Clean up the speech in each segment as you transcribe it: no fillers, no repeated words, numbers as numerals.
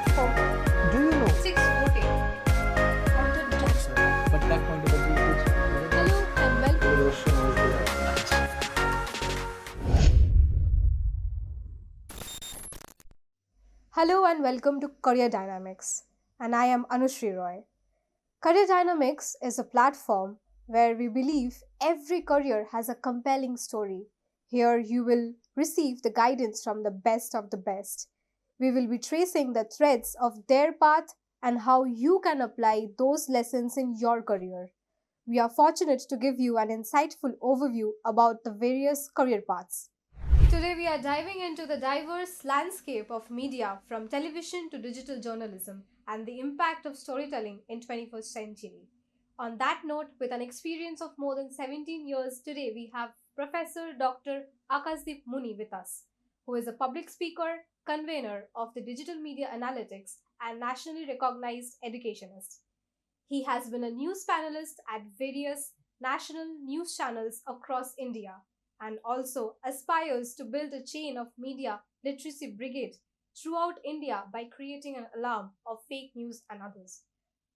platform. Do you know? Six voting on the dot. But that point of view is Hello and welcome. Hello and welcome to Career Dynamics, and I am Anushri Roy. Career Dynamics is a platform where we believe every career has a compelling story. Here you will receive the guidance from the best of the best. We will be tracing the threads of their path and how you can apply those lessons in your career. We are fortunate to give you an insightful overview about the various career paths. Today, we are diving into the diverse landscape of media from television to digital journalism and the impact of storytelling in 21st century. On that note, with an experience of more than 17 years, today we have Professor Dr. Akashdeep Muni with us, who is a public speaker, convener of the digital media analytics, and nationally recognized educationist. He has been a news panelist at various national news channels across India and also aspires to build a chain of media literacy brigade throughout India by creating an alarm of fake news and others.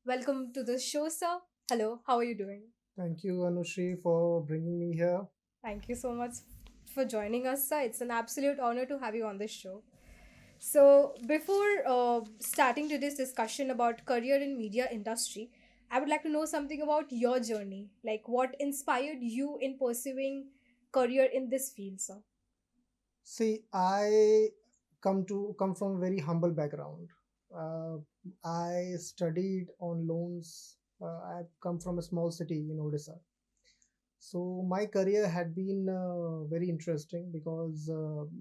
Welcome to the show, sir. Hello, how are you doing? Thank you, Anushri, for bringing me here. Thank you so much for joining us, sir. It's an absolute honor to have you on this show. So, before starting today's discussion about career in media industry, I would like to know something about your journey. Like, what inspired you in pursuing career in this field, sir? See, I come from a very humble background. Uh, I studied on loans. I've come from a small city in Odisha. So my career had been very interesting because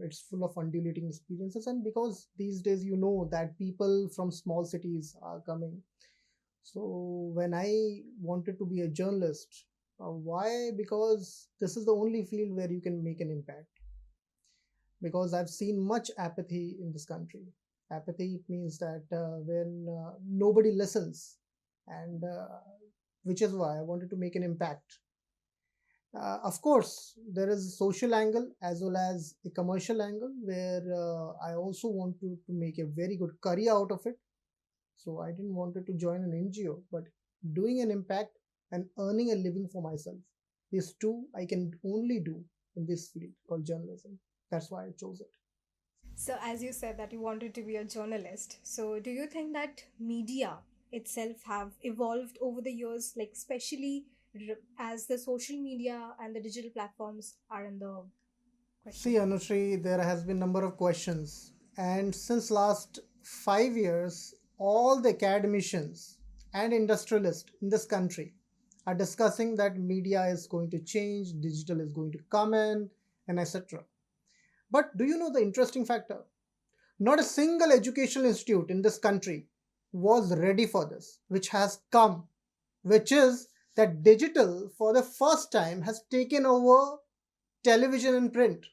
it's full of undulating experiences, and because these days you know that people from small cities are coming. So when I wanted to be a journalist, why? Because this is the only field where you can make an impact. Because I've seen much apathy in this country. Apathy means that when nobody listens, and which is why I wanted to make an impact. Of course, there is a social angle as well as a commercial angle where I also want to make a very good career out of it. So I didn't wanted to join an NGO, but doing an impact and earning a living for myself. These two I can only do in this field called journalism. That's why I chose it. So, as you said that you wanted to be a journalist, so do you think that media itself have evolved over the years, like especially as the social media and the digital platforms are in the See, question? Anushri, there has been number of questions, and since last 5 years, all the academicians and industrialists in this country are discussing that media is going to change, digital is going to come in, and etc. But do you know the interesting factor? Not a single educational institute in this country was ready for this, which has come, which is that digital for the first time has taken over television and print.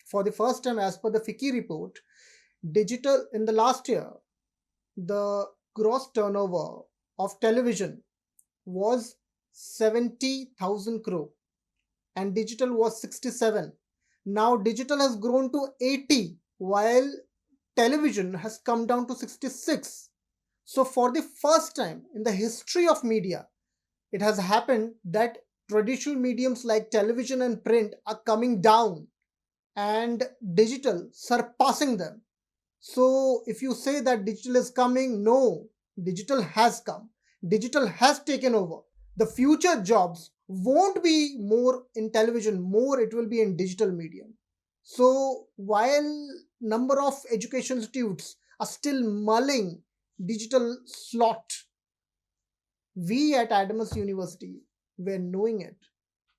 For the first time, as per the FICCI report, digital in the last year, the gross turnover of television was 70,000 crore and digital was 67. Now digital has grown to 80 while television has come down to 66. So for the first time in the history of media, it has happened that traditional mediums like television and print are coming down and digital surpassing them. So if you say that digital is coming, no, digital has come. Digital has taken over. The future jobs won't be more in television, more it will be in digital medium. So while number of education institutes are still mulling digital slot, we at Adamas University were knowing it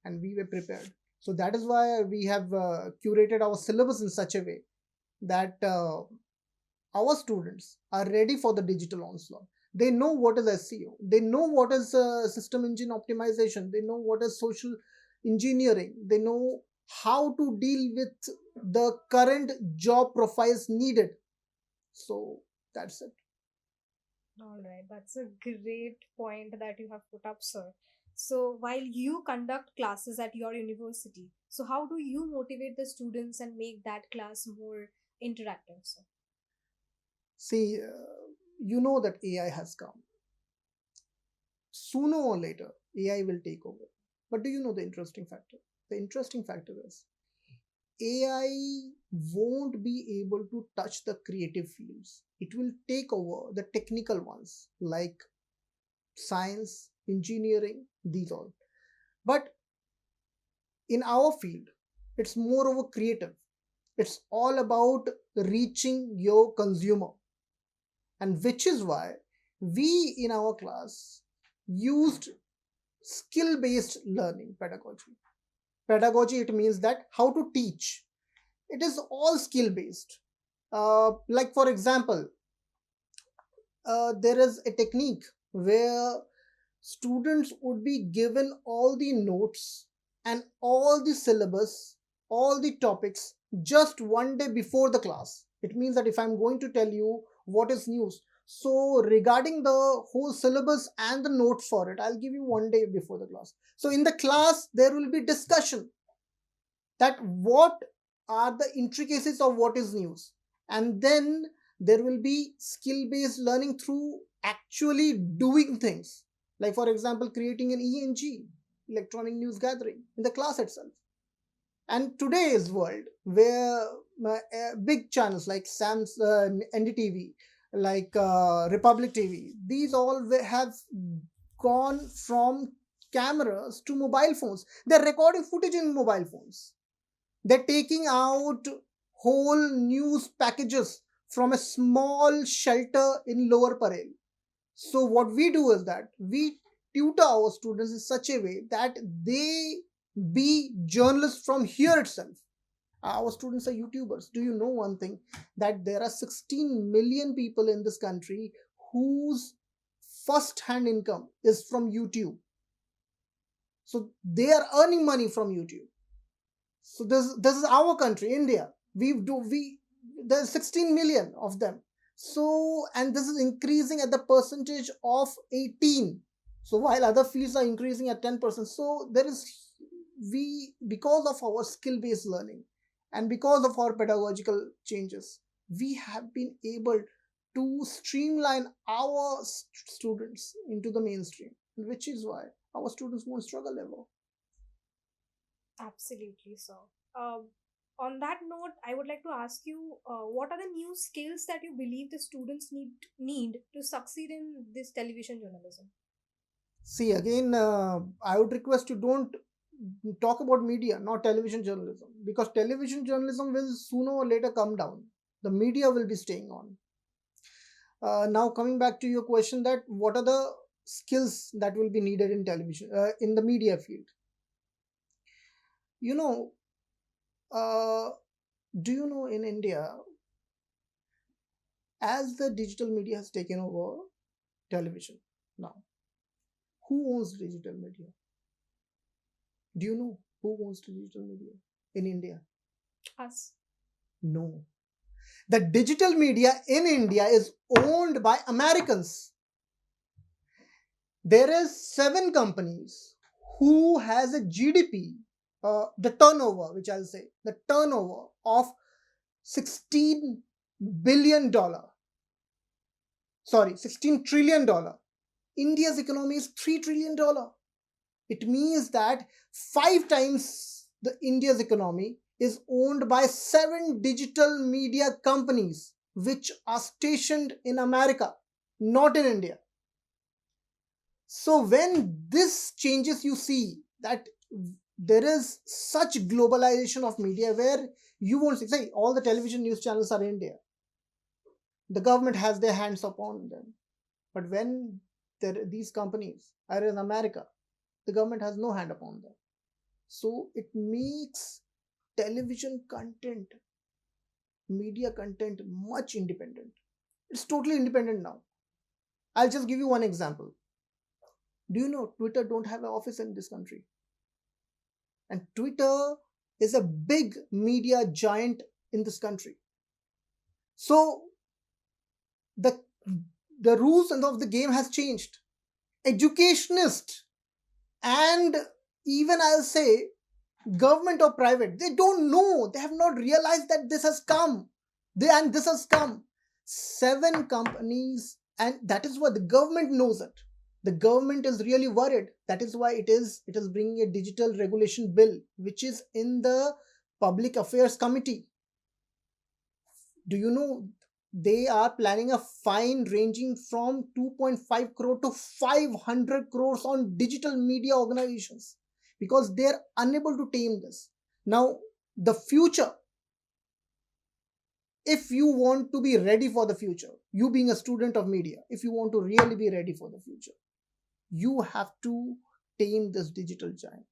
and we were prepared. So that is why we have curated our syllabus in such a way that our students are ready for the digital onslaught. They know what is SEO, they know what is system engine optimization, they know what is social engineering, they know how to deal with the current job profiles needed. So that's it. All right, that's a great point that you have put up, sir. So, while you conduct classes at your university, so how do you motivate the students and make that class more interactive, sir? See, you know that AI has come. Sooner or later, AI will take over. But do you know the interesting factor? The interesting factor is AI won't be able to touch the creative fields. It will take over the technical ones like science, engineering, these all. But in our field, it's more of a creative. It's all about reaching your consumer. And which is why we in our class used skill based learning pedagogy. Pedagogy, it means that how to teach. It is all skill based. Like, for example, there is a technique where students would be given all the notes and all the syllabus, all the topics just one day before the class. It means that if I'm going to tell you what is news, so regarding the whole syllabus and the notes for it, I'll give you one day before the class. So in the class, there will be discussion that what are the intricacies of what is news, and then there will be skill based learning through actually doing things, like for example creating an ENG, electronic news gathering, in the class itself. And today's world where big channels like sam's NDTV, like Republic TV, these all have gone from cameras to mobile phones. They're recording footage in mobile phones. They're taking out whole news packages from a small shelter in Lower Parel. So what we do is that we tutor our students in such a way that they be journalists from here itself. Our students are YouTubers. Do you know one thing? That there are 16 million people in this country whose first hand income is from YouTube. So they are earning money from YouTube. So this is our country, India. We there's 16 million of them. So, and this is increasing at the percentage of 18. So while other fields are increasing at 10%, so there is, we, because of our skill based learning and because of our pedagogical changes, we have been able to streamline our students into the mainstream, which is why our students won't struggle ever. Absolutely, sir. On that note, I would like to ask you, what are the new skills that you believe the students need to succeed in this television journalism? See, again, I would request you don't talk about media, not television journalism, because television journalism will sooner or later come down. The media will be staying on. Now, coming back to your question, that what are the skills that will be needed in television, in the media field? You know, uh, do you know in India, as the digital media has taken over television now, who owns digital media? Do you know who owns digital media in India? Us. No. The digital media in India is owned by Americans. There is 7 companies who has a GDP, the turnover, which I'll say, the turnover of $16 billion. Sorry, $16 trillion. India's economy is $3 trillion. It means that 5 times the India's economy is owned by 7 digital media companies which are stationed in America, not in India. So when this changes, you see that there is such globalization of media where you won't say all the television news channels are in India. The government has their hands upon them. But when these companies are in America, the government has no hand upon them. So it makes television content, media content much independent. It's totally independent now. I'll just give you one example. Do you know Twitter don't have an office in this country? And Twitter is a big media giant in this country. So the the rules of the game has changed. Educationist and even I'll say government or private, they don't know, they have not realized that this has come. This has come. 7 companies And that is why the government knows it. The government is really worried. That is why it is bringing a digital regulation bill, which is in the public affairs committee. Do you know they are planning a fine ranging from 2.5 crore to 500 crores on digital media organizations because they are unable to tame this. Now, the future, if you want to be ready for the future, you being a student of media, if you want to really be ready for the future, you have to tame this digital giant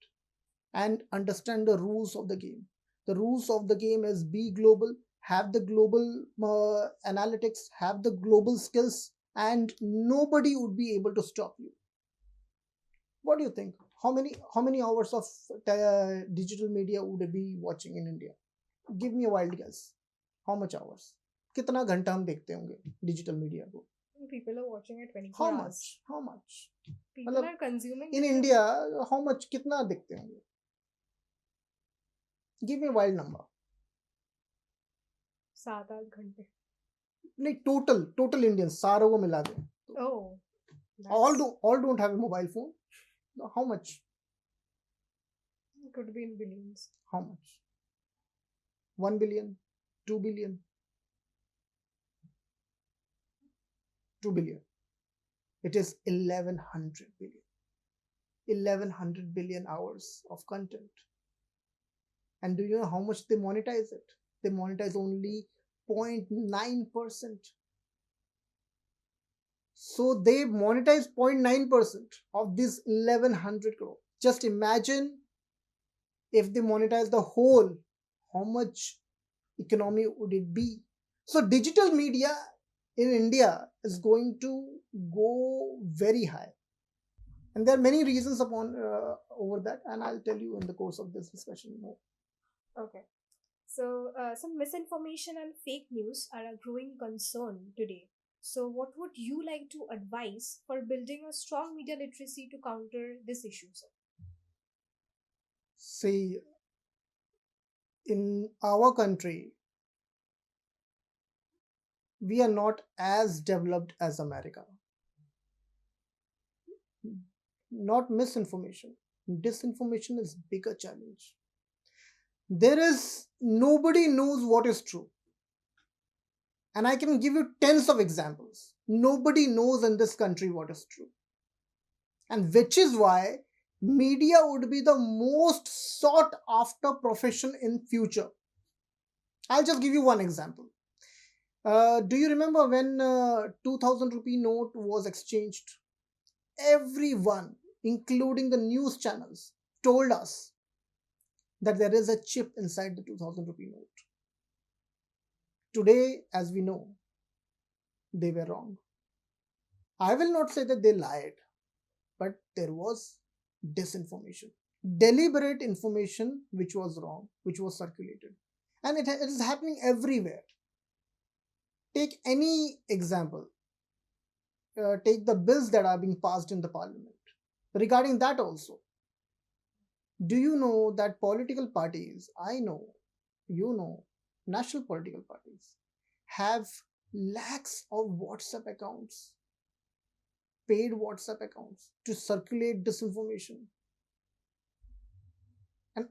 and understand the rules of the game. The rules of the game is be global, have the global analytics, have the global skills, and nobody would be able to stop you. What do you think? How many hours of digital media would be watching in India? Give me a wild guess. How much hours? कितना घंटा हम देखते होंगे digital media को? People are watching it 24 How hours. much? How much? People मतलब are consuming in it India, how much? कितना देखते होंगे? Give me a wild number. 7-8 घंटे. नहीं, total Indians सारों को मिला दे. Oh, all don't have a mobile phone. How much? Could be in billions. How much? 1 billion, 2 billion, 2 billion. It is 1100 billion. 1100 billion hours of content. And do you know how much they monetize it? They monetize only 0.9%. So they monetize 0.9% of this 1100 crore. Just imagine if they monetize the whole, how much economy would it be? So digital media in India is going to go very high. And there are many reasons upon over that, and I'll tell you in the course of this discussion more. Okay. So, some misinformation and fake news are a growing concern today. So, what would you like to advise for building a strong media literacy to counter this issue, sir? See, in our country, we are not as developed as America. Not misinformation. Disinformation is bigger challenge. There is nobody knows what is true. And I can give you tens of examples. Nobody knows in this country what is true. And which is why media would be the most sought after profession in future. I'll just give you one example. Do you remember when 2000 rupee note was exchanged? Everyone, including the news channels, told us that there is a chip inside the 2000 rupee note. Today, as we know, they were wrong. I will not say that they lied, but there was disinformation, deliberate information which was wrong, which was circulated. And it is happening everywhere. Take any example. Take the bills that are being passed in the parliament. Regarding that also, do you know that political parties, I know, you know, national political parties have lakhs of WhatsApp accounts, paid WhatsApp accounts to circulate disinformation. And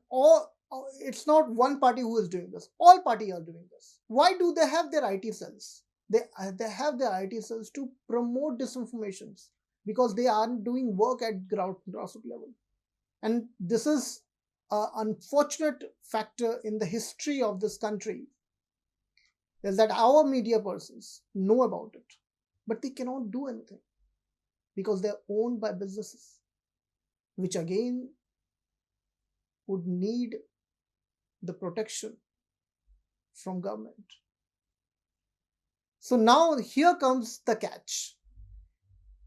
it's not one party who is doing this. All parties are doing this. Why do they have their IT cells? They have their IT cells to promote disinformations because they aren't doing work at grassroots level. And this is an unfortunate factor in the history of this country is that our media persons know about it, but they cannot do anything because they're owned by businesses, which again would need the protection from government. So now here comes the catch.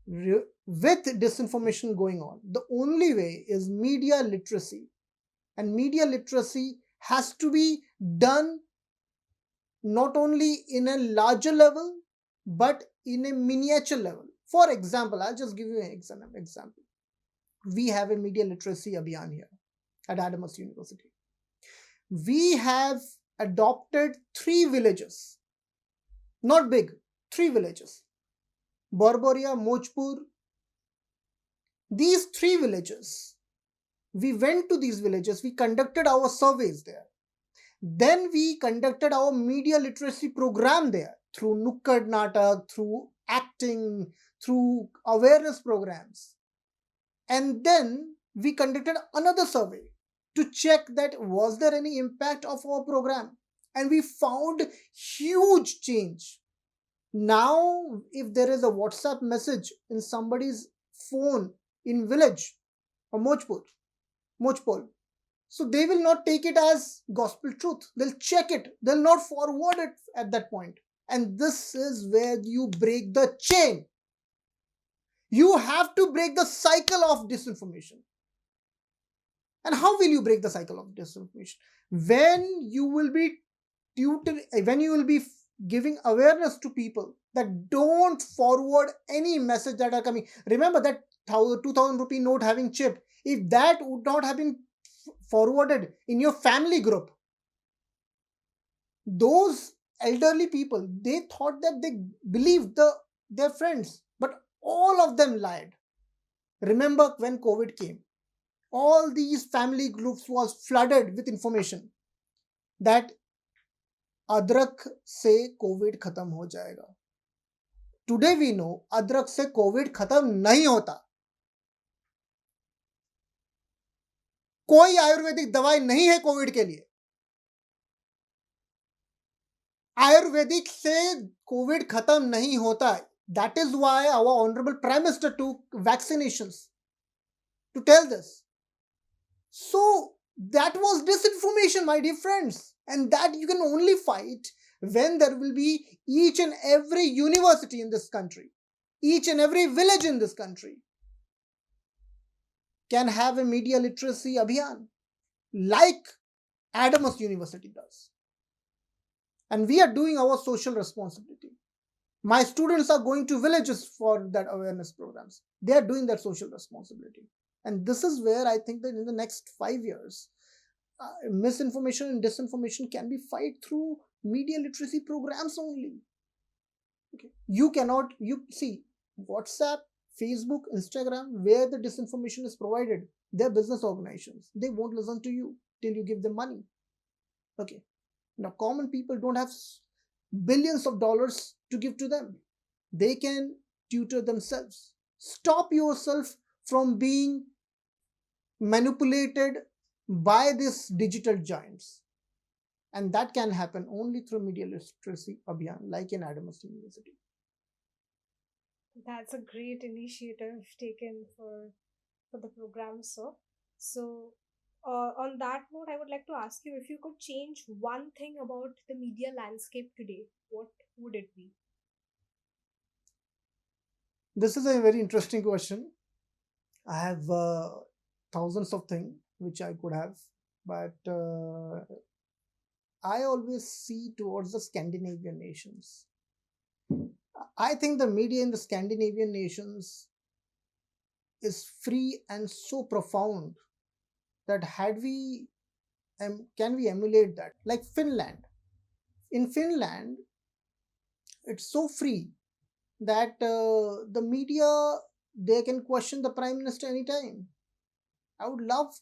With disinformation going on, the only way is media literacy. And media literacy has to be done not only in a larger level, but in a miniature level. For example, I'll just give you an example. We have a media literacy abhiyan here at Adamas University. We have adopted 3 villages, not big, 3 villages, Borboria, Mojpur, these three villages. We went to these villages, we conducted our surveys there. Then we conducted our media literacy program there through Nukkad Natak, through acting, through awareness programs. And then we conducted another survey to check that was there any impact of our program. And we found huge change. Now, if there is a WhatsApp message in somebody's phone in village or Mojpur, so they will not take it as gospel truth. They'll check it. They'll not forward it at that point. And this is where you break the chain. You have to break the cycle of disinformation. And how will you break the cycle of disinformation? When you will be when you will be giving awareness to people that don't forward any message that are coming. Remember that 2000 rupee note having chip. If that would not have been forwarded in your family group, those elderly people, they thought that they believed their friends, but all of them lied. Remember when COVID came, all these family groups was flooded with information that अदरक से Covid खत्म हो जाएगा. Today we know अदरक से Covid खत्म नहीं होता. कोई आयुर्वेदिक दवाई नहीं है कोविड के लिए. आयुर्वेदिक से कोविड खत्म नहीं होता. That is why our honorable prime minister took vaccinations to tell this. So that was disinformation, my dear friends, and that you can only fight when there will be each and every university in this country, each and every village in this country can have a media literacy abhiyan like Adamas University does. And we are doing our social responsibility. My students are going to villages for that awareness programs. They are doing their social responsibility. And this is where I think that in the next 5 years, misinformation and disinformation can be fight through media literacy programs only. Okay. You see, WhatsApp, Facebook, Instagram, where the disinformation is provided, they're business organizations. They won't listen to you till you give them money. Okay. Now, common people don't have billions of dollars to give to them. They can tutor themselves. Stop yourself from being manipulated by these digital giants. And that can happen only through media literacy abhiyan, like in Adamas University. That's a great initiative taken for the program, sir. So, on that note, I would like to ask you if you could change one thing about the media landscape today, what would it be? This is a very interesting question. I have thousands of things which I could have, but I always see towards the Scandinavian nations. I think the media in the Scandinavian nations is free and so profound that had we can we emulate that like Finland. In Finland, it's so free that the media, they can question the prime minister anytime. I would love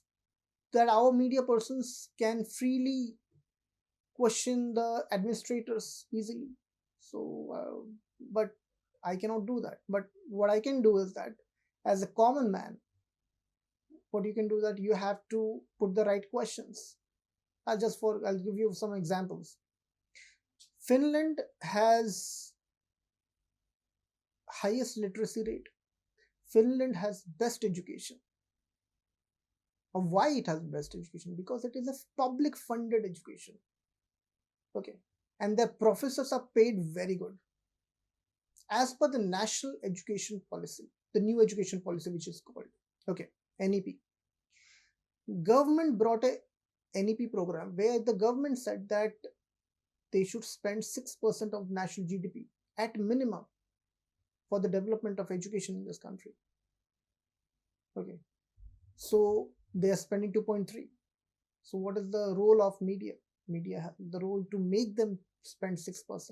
that our media persons can freely question the administrators easily. So but I cannot do that. But what I can do is that as a common man, what you can do that you have to put the right questions. I'll give you some examples. Finland has highest literacy rate. Finland has best education. Why it has best education? Because it is a public funded education. Okay. And their professors are paid very good. As per the national education policy, the new education policy which is called, okay, NEP. Government brought a NEP program where the government said that they should spend 6% of national GDP at minimum for the development of education in this country. Okay. So they are spending 2.3. So what is the role of media? Media has the role to make them spend 6%.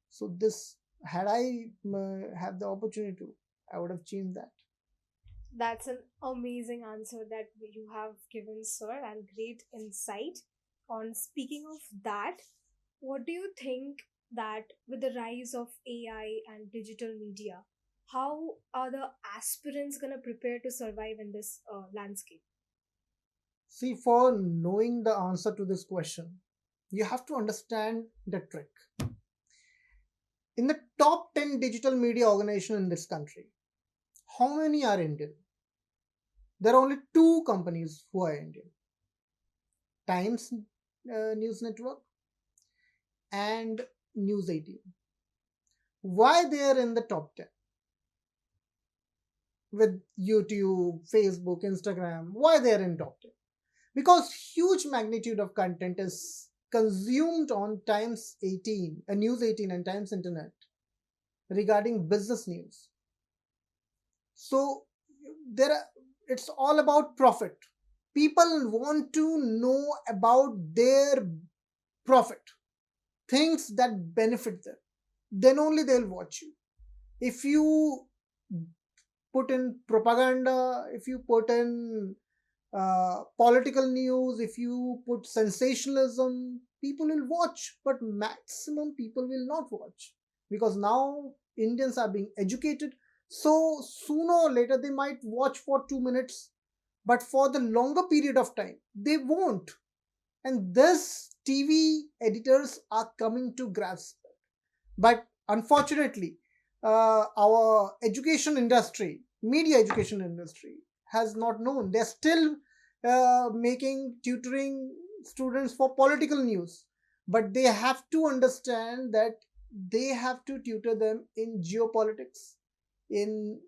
So this Had I have the opportunity to, I would have changed that. That's an amazing answer that you have given, sir, and great insight. On speaking of that, what do you think that with the rise of AI and digital media, how are the aspirants going to prepare to survive in this landscape? See, for knowing the answer to this question, you have to understand the trick. In the top 10 digital media organization in this country, how many are Indian? There are only two companies who are Indian: Times News Network and News 18. Why they are in the top 10? With YouTube, Facebook, Instagram, why they are in top 10? Because huge magnitude of content is consumed on Times 18, News 18 and Times Internet regarding business news. So there are, it's all about profit. People want to know about their profit, things that benefit them. Then only they'll watch you. If you put in propaganda, if you put in political news, if you put sensationalism, people will watch, but maximum people will not watch, because now Indians are being educated. So sooner or later they might watch for 2 minutes, but for the longer period of time they won't. And this TV editors are coming to grasp. But unfortunately, our education industry, media education industry, has not known. They're still making tutoring students for political news, but they have to understand that they have to tutor them in geopolitics, in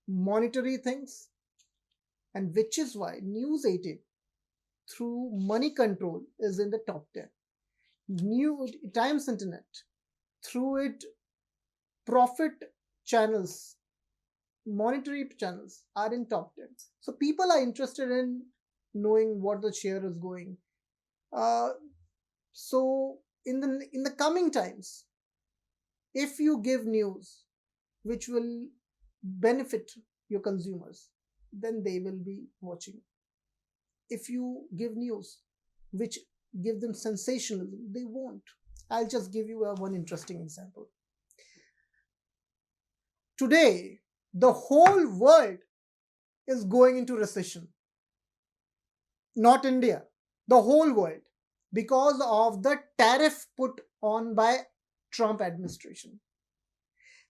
monetary things, and which is why News 18 through money control is in the top 10. New Times Internet through it profit channels, monetary channels are in top 10. So people are interested in knowing what the share is going. Uh, so in the coming times, if you give news which will benefit your consumers, then they will be watching. If you give news which give them sensationalism, they won't. I'll just give you one interesting example. Today, the whole world is going into recession, not India, the whole world, because of the tariff put on by Trump administration.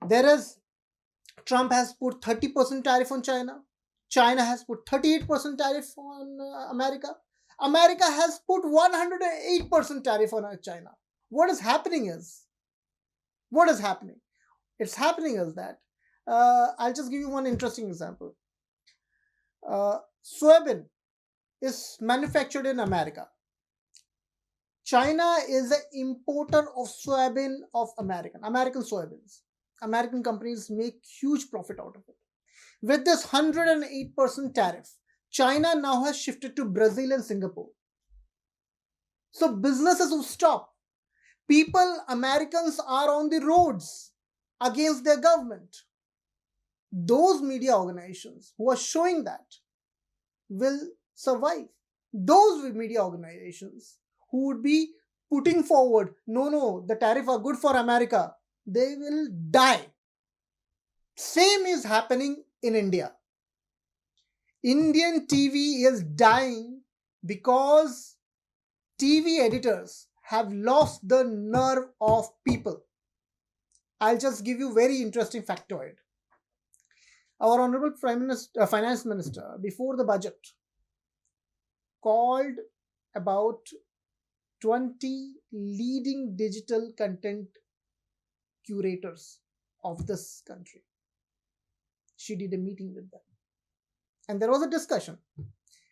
There is Trump has put 30% tariff on China. China has put 38% tariff on America. America has put 108% tariff on China. What is happening is, what is happening? It's happening is that, I'll just give you one interesting example. Soybean is manufactured in America. China is an importer of soybean of American soybeans. American companies make huge profit out of it. With this 108% tariff, China now has shifted to Brazil and Singapore. So businesses will stop. People, Americans are on the roads against their government. Those media organizations who are showing that will survive. Those media organizations who would be putting forward, no, no, the tariff are good for America, they will die. Same is happening in India. Indian TV is dying because TV editors have lost the nerve of people. I'll just give you very interesting factoid. Our honorable finance minister, before the budget, called about 20 leading digital content curators of this country. She did a meeting with them, and there was a discussion.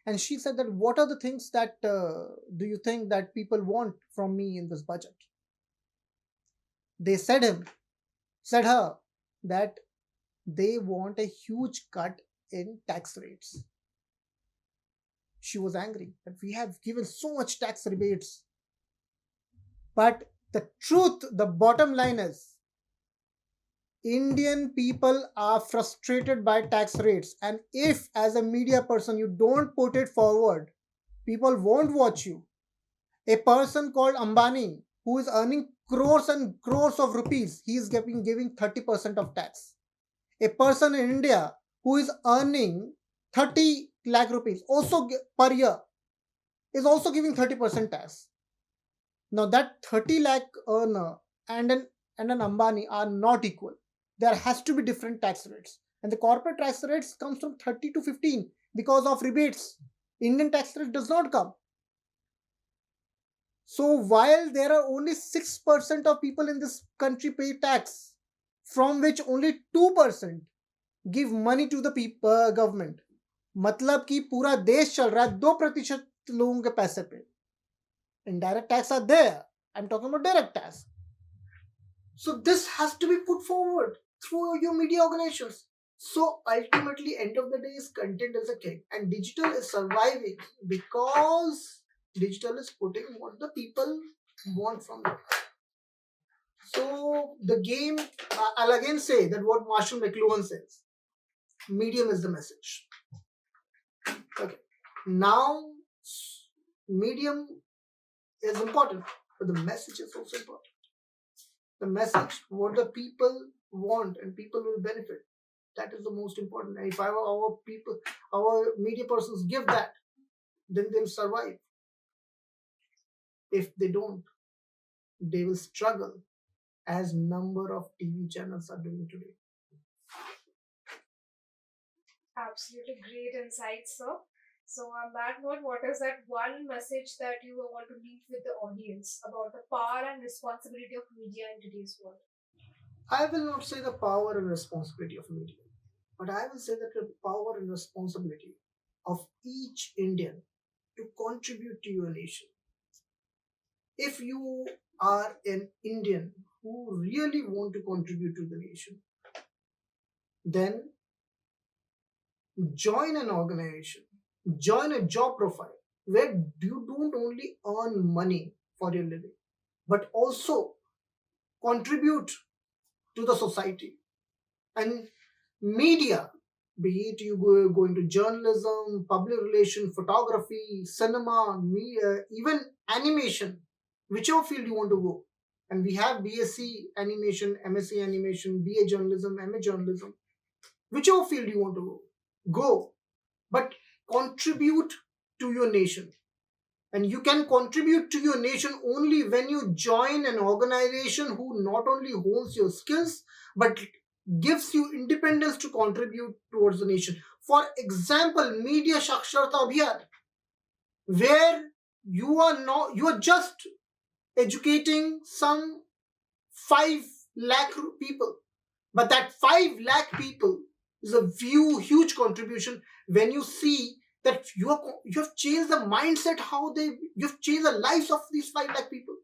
And she said that, what are the things that do you think that people want from me in this budget? They said her that they want a huge cut in tax rates. She was angry that we have given so much tax rebates. But the truth, the bottom line is, Indian people are frustrated by tax rates, and if as a media person you don't put it forward, people won't watch you. A person called Ambani, who is earning crores and crores of rupees, he is giving 30% of tax. A person in India who is earning 30 lakh rupees also per year is also giving 30% tax. Now that 30 lakh earner and an Ambani are not equal. There has to be different tax rates. And the corporate tax rates comes from 30 to 15 because of rebates. Indian tax rate does not come. So while there are only 6% of people in this country pay tax, from which only 2% give money to the government, मतलब कि पूरा देश चल रहा है 2% लोगों के पैसे पे. Indirect tax are there. I'm talking about direct tax. So this has to be put forward through your media organizations. So ultimately, end of the day, is content is a king, and digital is surviving because digital is putting what the people want from it. So the game, I'll again say that what Marshall McLuhan says: medium is the message. Okay, now medium is important, but the message is also important. The message, what the people want and people will benefit, that is the most important. And if our people, our media persons give that, then they'll survive. If they don't, they will struggle, as number of TV channels are doing today. Absolutely great insights, sir. So, on that note, what is that one message that you want to leave with the audience about the power and responsibility of media in today's world? I will not say the power and responsibility of media, but I will say that the power and responsibility of each Indian to contribute to your nation. If you are an Indian who really want to contribute to the nation, then join an organization, join a job profile where you don't only earn money for your living, but also contribute to the society. And media, be it you go into journalism, public relation, photography, cinema, media, even animation, whichever field you want to go. And we have BSc animation, MSc animation, BA journalism, MA journalism, whichever field you want to go, but contribute to your nation. And you can contribute to your nation only when you join an organization who not only hones your skills but gives you independence to contribute towards the nation. For example, Media Saksharta Abhiyan, where you are just educating some 5 lakh people, but that 5 lakh people is a huge contribution when you see that you have changed the mindset, you've changed the lives of these 5 lakh people.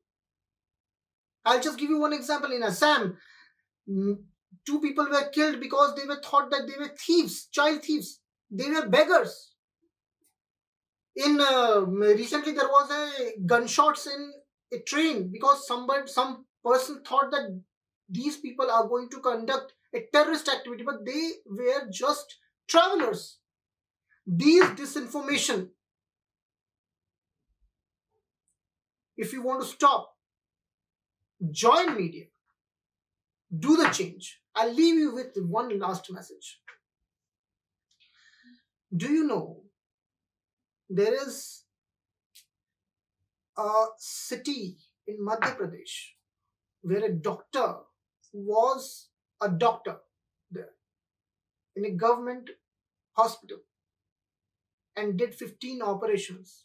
I'll just give you one example. In Assam, 2 people were killed because they were thought that they were thieves, child thieves. They were beggars. In recently there was a gunshots in a train because some person thought that these people are going to conduct a terrorist activity, but they were just travelers. These disinformation, if you want to stop, join media, do the change. I'll leave you with one last message. Do you know there is a city in Madhya Pradesh where a doctor was a doctor there in a government hospital and did 15 operations.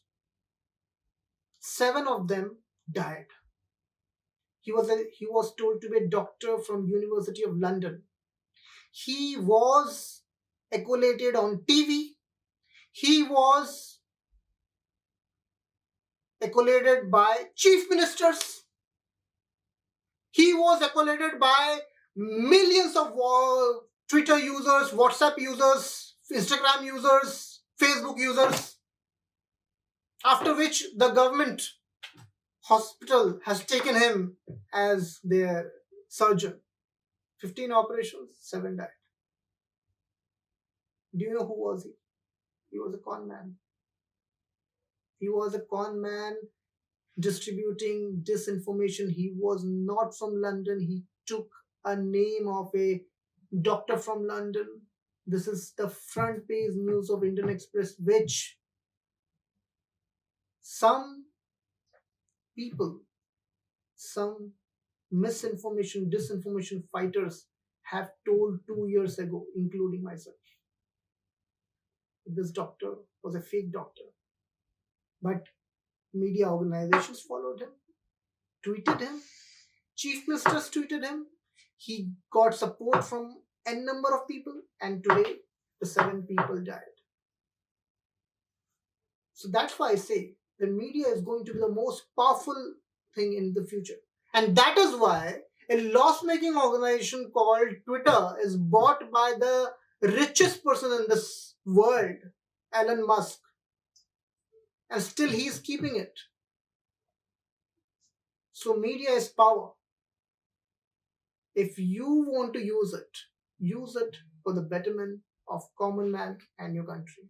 7 of them died. He was told to be a doctor from University of London. He was accoladed on TV. He was accoladed by chief ministers. He was accoladed by millions of Twitter users, WhatsApp users, Instagram users, Facebook users. After which the government hospital has taken him as their surgeon. 15 operations, 7 died. Do you know who was he? He was a con man. He was a con man distributing disinformation. He was not from London. He took a name of a doctor from London. This is the front page news of Indian Express, which some people, some misinformation, disinformation fighters have told 2 years ago, including myself. This doctor was a fake doctor. But media organizations followed him, tweeted him, chief ministers tweeted him. He got support from n number of people, and today the 7 people died. So that's why I say the media is going to be the most powerful thing in the future. And that is why a loss making organization called Twitter is bought by the richest person in this world, Elon Musk. And still he's keeping it. So media is power. If you want to use it for the betterment of common man and your country.